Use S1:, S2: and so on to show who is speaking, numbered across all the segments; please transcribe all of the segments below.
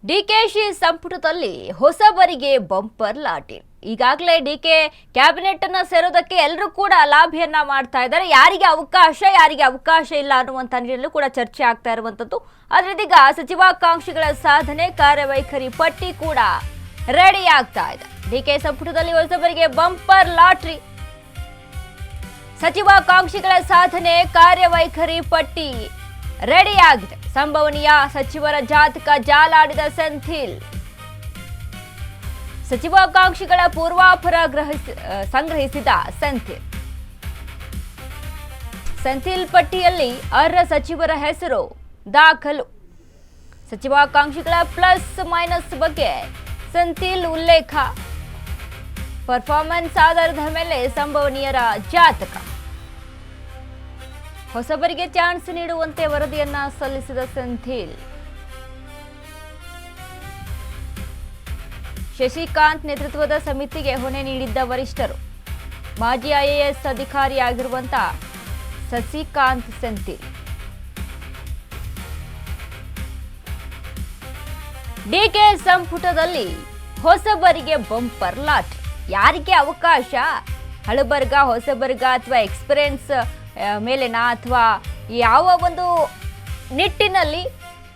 S1: ಡಿಕೆಶಿ ಸಂಪುಟದಲ್ಲಿ ಹೊಸಬರಿಗೆ ಬಂಪರ್ ಲಾಟಿ. ಈಗಾಗಲೇ DK cabinet ಅನ್ನು ಸೇರೋದಕ್ಕೆ ಎಲ್ಲರೂ ಕೂಡ ಲಾಭಿಯನ್ನ ಮಾಡ್ತಾ ಇದ್ದಾರೆ. ಯಾರಿಗೆ ಅವಕಾಶ ಇಲ್ಲ ಅನ್ನುವಂತ ನಿಟ್ಟಿನಲ್ಲೂ ಕೂಡ ಚರ್ಚೆ ಆಗ್ತಾ ಇರುವಂತದ್ದು. ಆದ್ರೆ ಇದೀಗ ಸಚಿವಾಕಾಂಕ್ಷಿಗಳ ಸಾಧನೆ ಕಾರ್ಯವೈಖರಿ ಪಟ್ಟಿ ಕೂಡ ರೆಡಿ ಆಗ್ತಾ ಇದೆ. ಡಿಕೆ ಸಂಪುಟದಲ್ಲಿ ಹೊಸಬರಿಗೆ ಬಂಪರ್ ಲಾಟ್ರಿ. ಸಚಿವಾಕಾಂಕ್ಷಿಗಳ ಸಾಧನೆ ಕಾರ್ಯವೈಖರಿ ಪಟ್ಟಿ ರೆಡಿ ಆಗಿದೆ. ಸಂಭವನೀಯ ಸಚಿವರ ಜಾತಕ ಜಾಲಾಡಿದ ಸೆಂಥಿಲ್. ಸಚಿವಾಕಾಂಕ್ಷಿಗಳ ಪೂರ್ವಾಪರ ಸಂಗ್ರಹಿಸಿದ ಸೆಂಥಿಲ್ ಪಟ್ಟಿಯಲ್ಲಿ ಅರ್ಹ ಸಚಿವರ ಹೆಸರು ದಾಖಲು. ಸಚಿವಾಕಾಂಕ್ಷಿಗಳ ಪ್ಲಸ್ ಮೈನಸ್ ಬಗ್ಗೆ ಸೆಂಥಿಲ್ ಉಲ್ಲೇಖ. ಪರ್ಫಾರ್ಮೆನ್ಸ್ ಆಧಾರದ ಮೇಲೆ ಸಂಭವನೀಯರ ಜಾತಕ. ಹೊಸಬರಿಗೆ ಚಾನ್ಸ್ ನೀಡುವಂತೆ ವರದಿಯನ್ನ ಸಲ್ಲಿಸಿದ ಸೆಂಥಿಲ್. ಶಶಿಕಾಂತ್ ನೇತೃತ್ವದ ಸಮಿತಿಗೆ ಹೊಣೆ ನೀಡಿದ್ದ ವರಿಷ್ಠರು ಮಾಜಿ ಐಎಎಸ್ ಅಧಿಕಾರಿಯಾಗಿರುವಂತಹ ಶಶಿಕಾಂತ್ ಸೆಂಥಿಲ್. ಡಿಕೆ ಸಂಪುಟದಲ್ಲಿ ಹೊಸಬರಿಗೆ ಬಂಪರ್ ಲಾಟ್. ಯಾರಿಗೆ ಅವಕಾಶ? ಹಳಬರ್ಗ, ಹೊಸಬರ್ಗ ಅಥವಾ ಎಕ್ಸ್ಪೀರಿಯನ್ಸ್ ಮೇಲೆನಾ ಅಥವಾ ಯಾವ ಒಂದು ನಿಟ್ಟಿನಲ್ಲಿ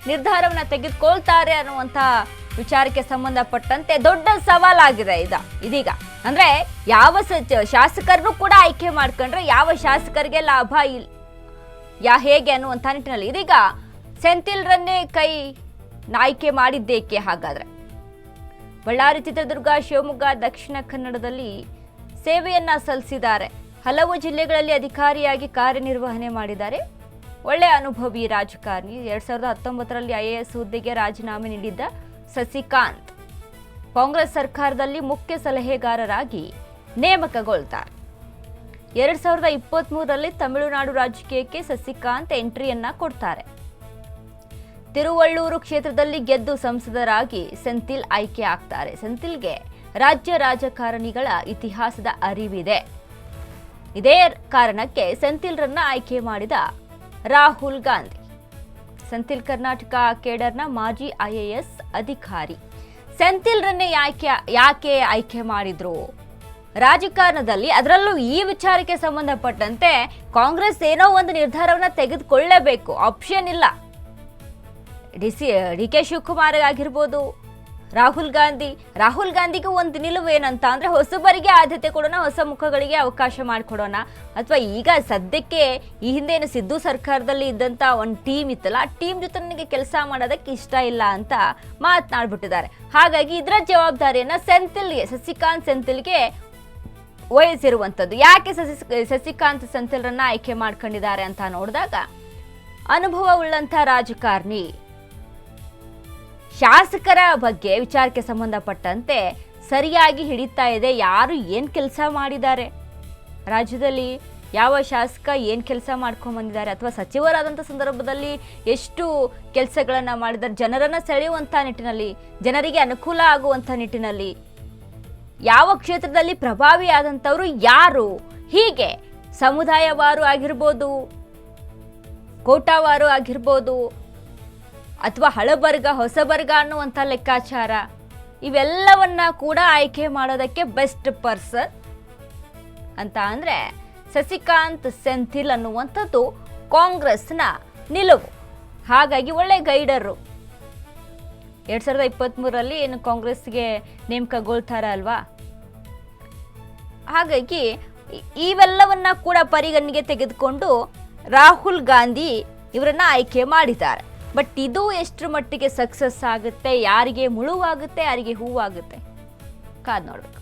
S1: ನಿರ್ಧಾರವನ್ನು ತೆಗೆದುಕೊಳ್ತಾರೆ ಅನ್ನುವಂಥ ವಿಚಾರಕ್ಕೆ ಸಂಬಂಧಪಟ್ಟಂತೆ ದೊಡ್ಡ ಸವಾಲಾಗಿದೆ ಇದೀಗ. ಅಂದ್ರೆ ಯಾವ ಶಾಸಕರನ್ನು ಕೂಡ ಆಯ್ಕೆ ಮಾಡ್ಕೊಂಡ್ರೆ ಯಾವ ಶಾಸಕರಿಗೆ ಲಾಭ ಹೇಗೆ ಅನ್ನುವಂಥ ನಿಟ್ಟಿನಲ್ಲಿ ಇದೀಗ ಸೆಂಥಿಲ್ರನ್ನೇ ಆಯ್ಕೆ ಮಾಡಿದ್ದೇಕೆ? ಹಾಗಾದ್ರೆ ಬಳ್ಳಾರಿ, ಚಿತ್ರದುರ್ಗ, ಶಿವಮೊಗ್ಗ, ದಕ್ಷಿಣ ಕನ್ನಡದಲ್ಲಿ ಸೇವೆಯನ್ನ ಸಲ್ಲಿಸಿದ್ದಾರೆ. ಹಲವು ಜಿಲ್ಲೆಗಳಲ್ಲಿ ಅಧಿಕಾರಿಯಾಗಿ ಕಾರ್ಯನಿರ್ವಹಣೆ ಮಾಡಿದ್ದಾರೆ. ಒಳ್ಳೆ ಅನುಭವಿ ರಾಜಕಾರಣಿ. 2019ರಲ್ಲಿ ಐಎಎಸ್ ಹುದ್ದೆಗೆ ರಾಜೀನಾಮೆ ನೀಡಿದ್ದ ಶಶಿಕಾಂತ್ ಕಾಂಗ್ರೆಸ್ ಸರ್ಕಾರದಲ್ಲಿ ಮುಖ್ಯ ಸಲಹೆಗಾರರಾಗಿ ನೇಮಕಗೊಳ್ತಾರೆ. 2023ರಲ್ಲಿ ತಮಿಳುನಾಡು ರಾಜಕೀಯಕ್ಕೆ ಶಶಿಕಾಂತ್ ಎಂಟ್ರಿಯನ್ನ ಕೊಡ್ತಾರೆ. ತಿರುವಳ್ಳೂರು ಕ್ಷೇತ್ರದಲ್ಲಿ ಗೆದ್ದು ಸಂಸದರಾಗಿ ಸೆಂಥಿಲ್ ಆಯ್ಕೆ ಆಗ್ತಾರೆ. ಸೆಂಥಿಲ್ಗೆ ರಾಜ್ಯ ರಾಜಕಾರಣಿಗಳ ಇತಿಹಾಸದ ಅರಿವಿದೆ. ಇದೇ ಕಾರಣಕ್ಕೆ ಸೆಂಥಿಲ್ರನ್ನ ಆಯ್ಕೆ ಮಾಡಿದ ರಾಹುಲ್ ಗಾಂಧಿ. ಸೆಂಥಿಲ್ ಕರ್ನಾಟಕ ಕೇಡರ್ನ ಮಾಜಿ ಐಎಎಸ್ ಅಧಿಕಾರಿ. ಸೆಂಥಿಲ್ರನ್ನೇ ಯಾಕೆ ಆಯ್ಕೆ ಮಾಡಿದ್ರು? ರಾಜಕಾರಣದಲ್ಲಿ ಅದರಲ್ಲೂ ಈ ವಿಚಾರಕ್ಕೆ ಸಂಬಂಧಪಟ್ಟಂತೆ ಕಾಂಗ್ರೆಸ್ ಏನೋ ಒಂದು ನಿರ್ಧಾರವನ್ನ ತೆಗೆದುಕೊಳ್ಳಲೇಬೇಕು, ಆಪ್ಷನ್ ಇಲ್ಲ. ಡಿಕೆ ಶಿವಕುಮಾರ್ ಆಗಿರ್ಬೋದು, ರಾಹುಲ್ ಗಾಂಧಿಗೆ ಒಂದು ನಿಲುವು ಏನಂತ ಅಂದ್ರೆ ಹೊಸಬರಿಗೆ ಆದ್ಯತೆ ಕೊಡೋಣ, ಹೊಸ ಮುಖಗಳಿಗೆ ಅವಕಾಶ ಮಾಡಿಕೊಡೋಣ. ಅಥವಾ ಈಗ ಸದ್ಯಕ್ಕೆ ಈ ಹಿಂದೆ ಏನು ಸಿದ್ದು ಸರ್ಕಾರದಲ್ಲಿ ಇದ್ದಂತ ಒಂದು ಟೀಮ್ ಇತ್ತಲ್ಲ, ಆ ಟೀಮ್ ಜೊತೆ ನನಗೆ ಕೆಲಸ ಮಾಡೋದಕ್ಕೆ ಇಷ್ಟ ಇಲ್ಲ ಅಂತ ಮಾತನಾಡ್ಬಿಟ್ಟಿದ್ದಾರೆ. ಹಾಗಾಗಿ ಇದರ ಜವಾಬ್ದಾರಿಯನ್ನ ಶಶಿಕಾಂತ್ ಸೆಂಥಿಲ್ಗೆ ವಹಿಸಿರುವಂಥದ್ದು. ಯಾಕೆ ಶಶಿಕಾಂತ್ ಸೆಂಥಿಲ್ರನ್ನ ಆಯ್ಕೆ ಮಾಡ್ಕೊಂಡಿದ್ದಾರೆ ಅಂತ ನೋಡಿದಾಗ, ಅನುಭವ ಉಳ್ಳಂತ ರಾಜಕಾರಣಿ, ಶಾಸಕರ ಬಗ್ಗೆ ವಿಚಾರಕ್ಕೆ ಸಂಬಂಧಪಟ್ಟಂತೆ ಸರಿಯಾಗಿ ಹಿಡಿತಾ ಇದೆ. ಯಾರು ಏನ್ ಕೆಲಸ ಮಾಡಿದ್ದಾರೆ ರಾಜ್ಯದಲ್ಲಿ, ಯಾವ ಶಾಸಕ ಏನ್ ಕೆಲಸ ಮಾಡ್ಕೊಂಡ್ ಬಂದಿದ್ದಾರೆ, ಅಥವಾ ಸಚಿವರಾದಂಥ ಸಂದರ್ಭದಲ್ಲಿ ಎಷ್ಟು ಕೆಲಸಗಳನ್ನ ಮಾಡಿದ್ದಾರೆ, ಜನರನ್ನ ಸೆಳೆಯುವಂಥ ನಿಟ್ಟಿನಲ್ಲಿ, ಜನರಿಗೆ ಅನುಕೂಲ ಆಗುವಂಥ ನಿಟ್ಟಿನಲ್ಲಿ, ಯಾವ ಕ್ಷೇತ್ರದಲ್ಲಿ ಪ್ರಭಾವಿ ಆದಂಥವ್ರು ಯಾರು, ಹೀಗೆ ಸಮುದಾಯವಾರು ಆಗಿರ್ಬೋದು, ಕೋಟಾವಾರು ಆಗಿರ್ಬೋದು, ಅಥವಾ ಹಳಬರ್ಗ, ಹೊಸಬರ್ಗ ಅನ್ನುವಂಥ ಲೆಕ್ಕಾಚಾರ, ಇವೆಲ್ಲವನ್ನ ಕೂಡ ಆಯ್ಕೆ ಮಾಡೋದಕ್ಕೆ ಬೆಸ್ಟ್ ಪರ್ಸನ್ ಅಂತ ಅಂದ್ರೆ ಶಶಿಕಾಂತ್ ಸೆಂಥಿಲ್ ಅನ್ನುವಂಥದ್ದು ಕಾಂಗ್ರೆಸ್ನ ನಿಲುವು. ಹಾಗಾಗಿ ಒಳ್ಳೆ ಗೈಡರು. 2023ರಲ್ಲಿ ಏನು ಕಾಂಗ್ರೆಸ್ಗೆ ನೇಮಕಗೊಳ್ತಾರ ಅಲ್ವಾ, ಹಾಗಾಗಿ ಇವೆಲ್ಲವನ್ನ ಕೂಡ ಪರಿಗಣನೆಗೆ ತೆಗೆದುಕೊಂಡು ರಾಹುಲ್ ಗಾಂಧಿ ಇವರನ್ನ ಆಯ್ಕೆ ಮಾಡಿದ್ದಾರೆ. ಬಟ್ ಇದು ಎಷ್ಟರ ಮಟ್ಟಿಗೆ ಸಕ್ಸಸ್ ಆಗುತ್ತೆ, ಯಾರಿಗೆ ಮುಳುವಾಗುತ್ತೆ, ಯಾರಿಗೆ ಹೂವಾಗುತ್ತೆ, ಕಾದ್ ನೋಡ್ಬೇಕು.